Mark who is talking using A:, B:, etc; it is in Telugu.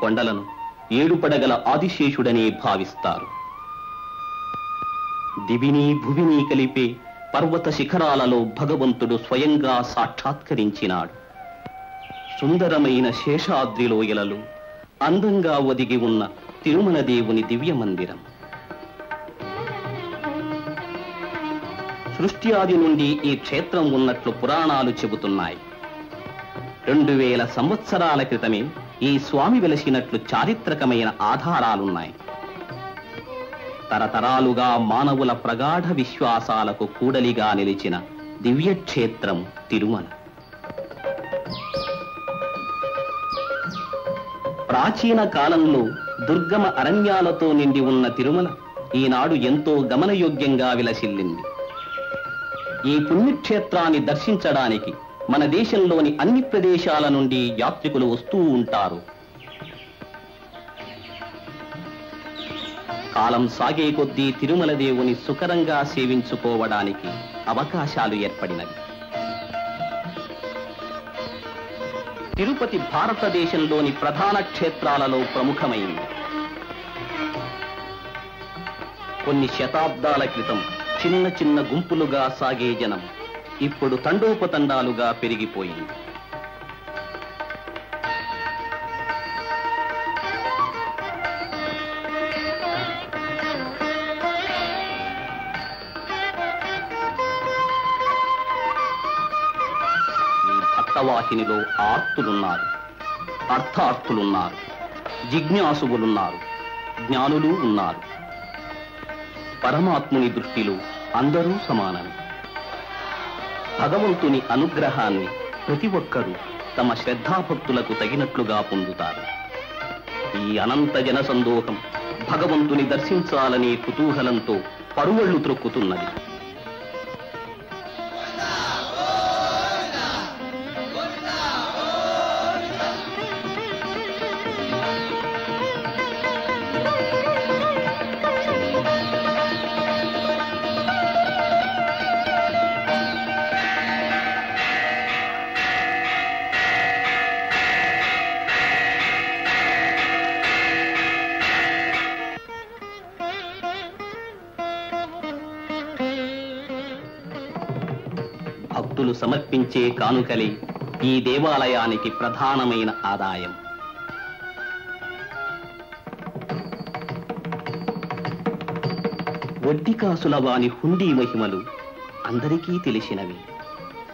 A: కొండలను ఏడుపడగల ఆదిశేషుడనే భావిస్తారు. దివిని భువిని కలిపే పర్వత శిఖరాలలో భగవంతుడు స్వయంగా సాక్షాత్కరించినాడు. సుందరమైన శేషాద్రి లోయలలో అందంగా ఒదిగి ఉన్న తిరుమల దేవుని దివ్య మందిరం. సృష్టి ఆది నుండి ఈ క్షేత్రం ఉన్నట్లు పురాణాలు చెబుతున్నాయి. 2000 సంవత్సరాల క్రితమే ఈ స్వామి వెలసినట్లు చారిత్రకమైన ఆధారాలున్నాయి. తరతరాలుగా మానవుల ప్రగాఢ విశ్వాసాలకు కూడలిగా నిలిచిన దివ్యక్షేత్రం తిరుమల. ప్రాచీన కాలంలో దుర్గమ అరణ్యాలతో నిండి ఉన్న తిరుమల ఈనాడు ఎంతో గమనయోగ్యంగా విలసిల్లింది. ఈ పుణ్యక్షేత్రాన్ని దర్శించడానికి మన దేశంలోని అన్ని ప్రదేశాల నుండి యాత్రికులు వస్తూ ఉంటారు. కాలం సాగే కొద్దీ తిరుమల దేవుని సుకరంగా సేవించుకోవడానికి అవకాశాలు ఏర్పడినవి. తిరుపతి భారతదేశంలోని ప్రధాన క్షేత్రాలలో ప్రముఖమైంది. కొన్ని శతాబ్దాల క్రితం చిన్న చిన్న గుంపులుగా సాగే జనం ఇప్పుడు తండోపతండాలుగా పెరిగిపోయింది. ఈ భక్తవాహినిలో ఆర్తులున్నారు, అర్థార్థులున్నారు, జిజ్ఞాసువులున్నారు, జ్ఞానులు ఉన్నారు. పరమాత్ముని దృష్టిలో అందరూ సమానమే. భగవంతుని అనుగ్రహాన్ని ప్రతి ఒక్కరూ తమ శ్రద్ధాభక్తులకు తగినట్లుగా పొందుతారు. ఈ అనంత జనసందోహం భగవంతుని దర్శించాలనే కుతూహలంతో పరువళ్లు త్రొక్కుతున్నది. భక్తులు సమర్పించే కానుకలే ఈ దేవాలయానికి ప్రధానమైన ఆదాయం. వడ్డీ కాసుల వాని హుండీ మహిమలు అందరికీ తెలిసినవి.